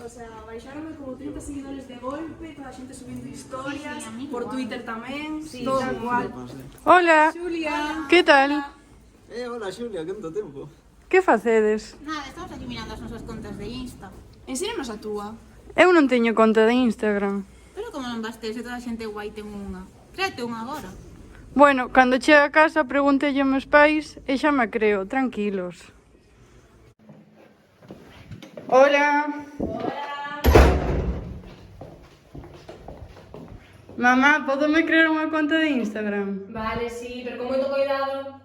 O sea, baixaronme como 30 seguidores de golpe, toda a xente subindo historias, por Twitter tamén, todo igual. Hola, Xulia! que tal? Hola Xulia, canto tempo. Que facedes? Nada, estamos aquí mirando as nosas contas de Insta. Ensínanos a túa. Eu non teño conta de Instagram. Pero como non vas ter se toda a xente guai ten unha? Créate unha agora. Bueno, cando chega a casa preguntei aos meus pais e xa me creo, tranquilos. Hola. Mamá, podo me crear unha conta de Instagram? Vale, sí, pero con moito cuidado.